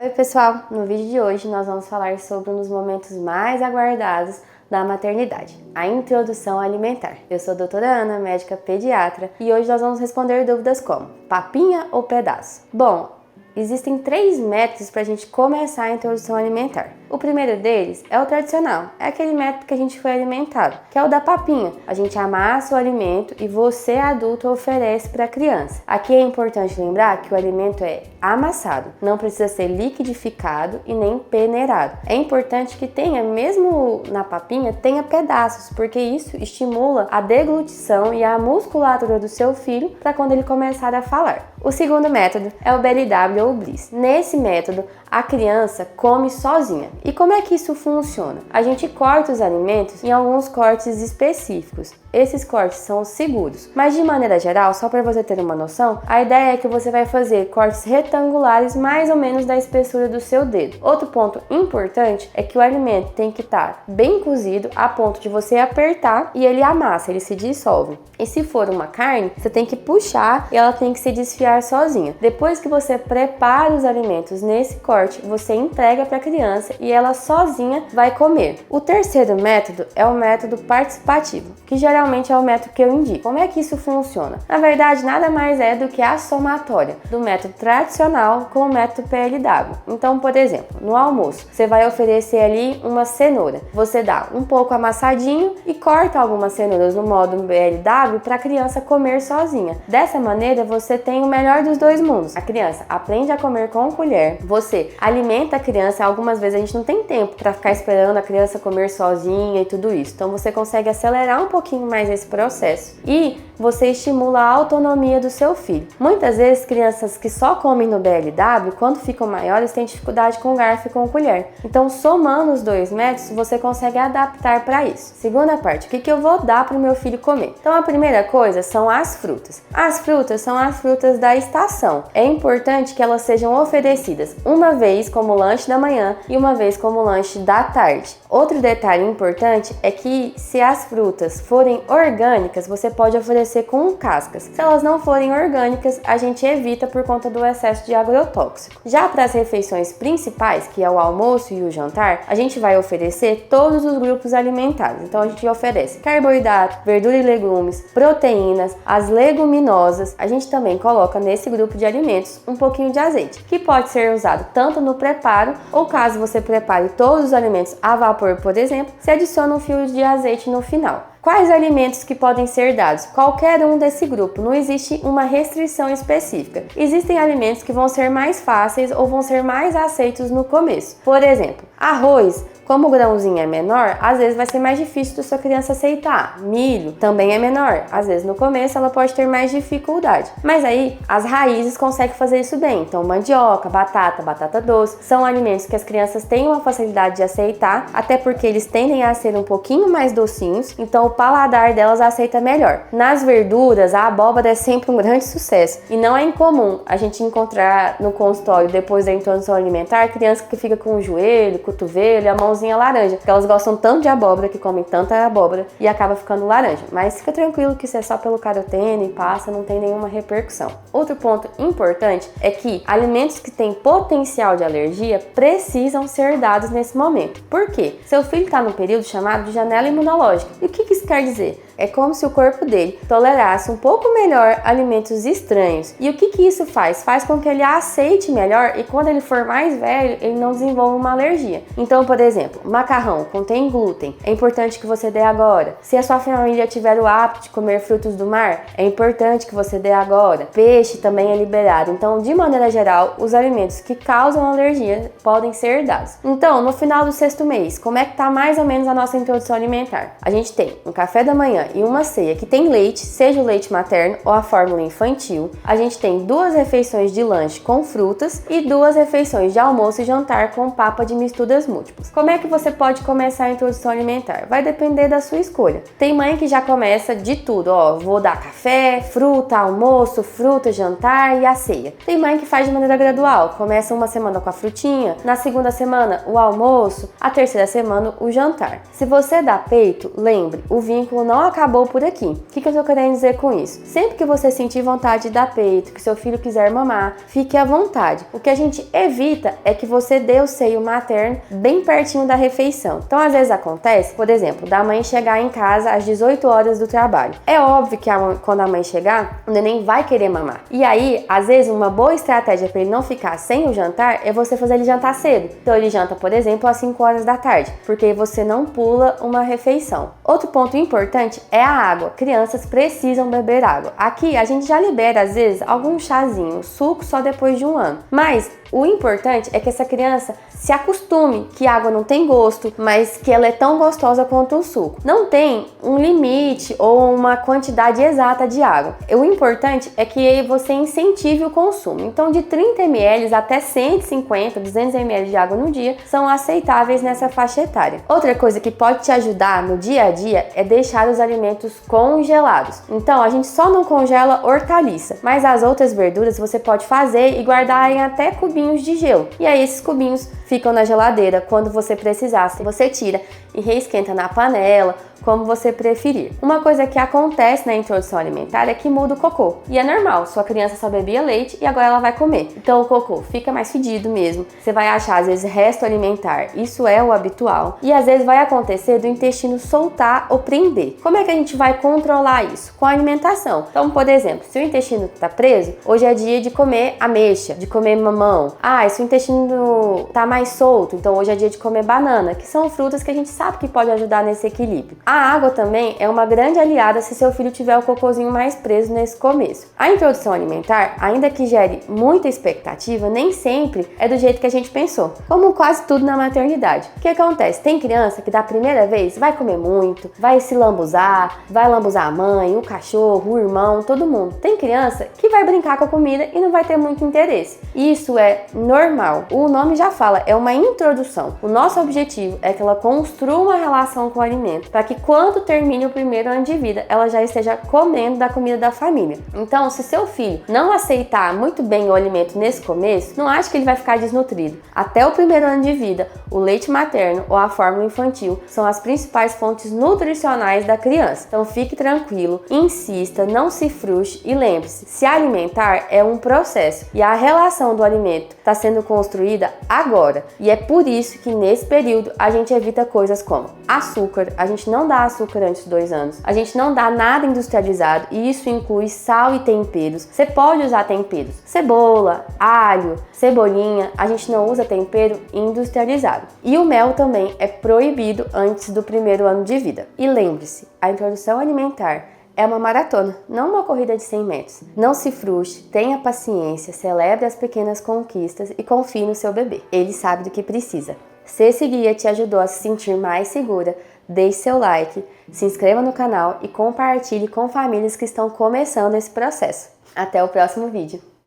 Oi pessoal, no vídeo de hoje nós vamos falar sobre um dos momentos mais aguardados da maternidade, a introdução alimentar. Eu sou a doutora Ana, médica pediatra, e hoje nós vamos responder dúvidas como papinha ou pedaço? Bom, existem 3 métodos para a gente começar a introdução alimentar. O primeiro deles é o tradicional, é aquele método que a gente foi alimentado, que é o da papinha. A gente amassa o alimento e você, adulto, oferece para a criança. Aqui é importante lembrar que o alimento é amassado, não precisa ser liquidificado e nem peneirado. É importante que tenha, mesmo na papinha, tenha pedaços, porque isso estimula a deglutição e a musculatura do seu filho para quando ele começar a falar. O segundo método é o BLW ou Bliss. Nesse método, a criança come sozinha. E como é que isso funciona? A gente corta os alimentos em alguns cortes específicos. Esses cortes são seguros, mas de maneira geral, só para você ter uma noção, a ideia é que você vai fazer cortes retangulares mais ou menos da espessura do seu dedo. Outro ponto importante é que o alimento tem que estar bem cozido a ponto de você apertar e ele amassa, ele se dissolve. E se for uma carne, você tem que puxar e ela tem que se desfiar sozinha. Depois que você prepara os alimentos nesse corte, você entrega para a criança e ela sozinha vai comer. O terceiro método é o método participativo, que geralmente é o método que eu indico. Como é que isso funciona? Na verdade, nada mais é do que a somatória do método tradicional com o método PLW. Então, por exemplo, no almoço, você vai oferecer ali uma cenoura. Você dá um pouco amassadinho e corta algumas cenouras no modo BLW para a criança comer sozinha. Dessa maneira, você tem o melhor dos dois mundos. A criança aprende a comer com colher, você alimenta a criança. Algumas vezes a gente não tem tempo para ficar esperando a criança comer sozinha e tudo isso. Então, você consegue acelerar um pouquinho mais esse processo e você estimula a autonomia do seu filho. Muitas vezes, crianças que só comem no BLW, quando ficam maiores, têm dificuldade com garfo e com colher. Então, somando os dois métodos, você consegue adaptar para isso. Segunda parte, o que eu vou dar para o meu filho comer? Então, a primeira coisa são as frutas. As frutas são as frutas da estação. É importante que elas sejam oferecidas uma vez como lanche da manhã e uma vez como lanche da tarde. Outro detalhe importante é que se as frutas forem orgânicas, você pode oferecer com cascas. Se elas não forem orgânicas, a gente evita por conta do excesso de agrotóxico. Já para as refeições principais, que é o almoço e o jantar, a gente vai oferecer todos os grupos alimentares. Então a gente oferece carboidrato, verdura e legumes, proteínas, as leguminosas. A gente também coloca nesse grupo de alimentos um pouquinho de azeite, que pode ser usado tanto no preparo ou caso você prepare todos os alimentos a vapor, por exemplo, se adiciona um fio de azeite no final. Quais alimentos que podem ser dados? Qualquer um desse grupo, não existe uma restrição específica. Existem alimentos que vão ser mais fáceis ou vão ser mais aceitos no começo. Por exemplo, arroz. Como o grãozinho é menor, às vezes vai ser mais difícil da sua criança aceitar. Milho também é menor. Às vezes no começo ela pode ter mais dificuldade. Mas aí as raízes conseguem fazer isso bem. Então mandioca, batata doce, são alimentos que as crianças têm uma facilidade de aceitar, até porque eles tendem a ser um pouquinho mais docinhos, então o paladar delas aceita melhor. Nas verduras, a abóbora é sempre um grande sucesso. E não é incomum a gente encontrar no consultório, depois da introdução alimentar, criança que fica com o joelho, cotovelo e a mãozinha laranja, porque elas gostam tanto de abóbora, que comem tanta abóbora e acaba ficando laranja. Mas fica tranquilo que isso é só pelo carotene e passa, não tem nenhuma repercussão. Outro ponto importante é que alimentos que têm potencial de alergia precisam ser dados nesse momento. Por quê? Seu filho está num período chamado de janela imunológica. E o que isso quer dizer? É como se o corpo dele tolerasse um pouco melhor alimentos estranhos. E o que isso faz? Faz com que ele aceite melhor e quando ele for mais velho, ele não desenvolva uma alergia. Então, por exemplo, macarrão contém glúten. É importante que você dê agora. Se a sua família tiver o hábito de comer frutos do mar, é importante que você dê agora. Peixe também é liberado. Então, de maneira geral, os alimentos que causam alergia podem ser dados. Então, no final do 6º mês, como é que tá mais ou menos a nossa introdução alimentar? A gente tem um café da manhã e uma ceia que tem leite, seja o leite materno ou a fórmula infantil. A gente tem 2 refeições de lanche com frutas e 2 refeições de almoço e jantar com papa de misturas múltiplas. Como é que você pode começar a introdução alimentar? Vai depender da sua escolha. Tem mãe que já começa de tudo, vou dar café, fruta, almoço, fruta, jantar e a ceia. Tem mãe que faz de maneira gradual, começa uma semana com a frutinha, na segunda semana o almoço, a terceira semana o jantar. Se você dá peito, lembre, o vínculo não acaba acabou por aqui. O que eu tô querendo dizer com isso? Sempre que você sentir vontade de dar peito, que seu filho quiser mamar, fique à vontade. O que a gente evita é que você dê o seio materno bem pertinho da refeição. Então, às vezes acontece, por exemplo, da mãe chegar em casa às 18 horas do trabalho. É óbvio que quando a mãe chegar, o neném vai querer mamar. E aí, às vezes, uma boa estratégia para ele não ficar sem o jantar é você fazer ele jantar cedo. Então, ele janta, por exemplo, às 5 horas da tarde, porque você não pula uma refeição. Outro ponto importante é a água. Crianças precisam beber água. Aqui, a gente já libera, às vezes, algum chazinho, suco só depois de 1 ano. Mas o importante é que essa criança se acostume que a água não tem gosto, mas que ela é tão gostosa quanto o suco. Não tem um limite ou uma quantidade exata de água. O importante é que você incentive o consumo. Então, de 30 ml até 150, 200 ml de água no dia são aceitáveis nessa faixa etária. Outra coisa que pode te ajudar no dia a dia é deixar os alimentos congelados. Então, a gente só não congela hortaliça, mas as outras verduras você pode fazer e guardar em até cubinhos de gelo. E aí esses cubinhos ficam na geladeira. Quando você precisar, você tira e reesquenta na panela, como você preferir. Uma coisa que acontece na introdução alimentar é que muda o cocô. E é normal, sua criança só bebia leite e agora ela vai comer. Então o cocô fica mais fedido mesmo. Você vai achar às vezes resto alimentar. Isso é o habitual. E às vezes vai acontecer do intestino soltar ou prender. Como é que a gente vai controlar isso? Com a alimentação. Então, por exemplo, se o intestino está preso, hoje é dia de comer ameixa, de comer mamão. Se o intestino está mais solto, então hoje é dia de comer banana, que são frutas que a gente sabe que pode ajudar nesse equilíbrio. A água também é uma grande aliada se seu filho tiver o cocôzinho mais preso nesse começo. A introdução alimentar, ainda que gere muita expectativa, nem sempre é do jeito que a gente pensou, como quase tudo na maternidade. O que acontece? Tem criança que da primeira vez vai comer muito, vai se lambuzar, vai lambuzar a mãe, o cachorro, o irmão, todo mundo. Tem criança que vai brincar com a comida e não vai ter muito interesse. Isso é normal. O nome já fala, é uma introdução. O nosso objetivo é que ela construa uma relação com o alimento, para que quando termine o primeiro ano de vida, ela já esteja comendo da comida da família. Então, se seu filho não aceitar muito bem o alimento nesse começo, não ache que ele vai ficar desnutrido. Até o primeiro ano de vida, o leite materno ou a fórmula infantil são as principais fontes nutricionais da criança. Então, fique tranquilo, insista, não se frustre e lembre-se, se alimentar é um processo e a relação do alimento está sendo construída agora. E é por isso que nesse período a gente evita coisas como açúcar. A gente não dá açúcar antes de 2 anos. A gente não dá nada industrializado e isso inclui sal e temperos. Você pode usar temperos, cebola, alho, cebolinha. A gente não usa tempero industrializado. E o mel também é proibido antes do primeiro ano de vida. E lembre-se, a introdução alimentar é uma maratona, não uma corrida de 100 metros. Não se frustre, tenha paciência, celebre as pequenas conquistas e confie no seu bebê. Ele sabe do que precisa. Se esse guia te ajudou a se sentir mais segura, deixe seu like, se inscreva no canal e compartilhe com famílias que estão começando esse processo. Até o próximo vídeo.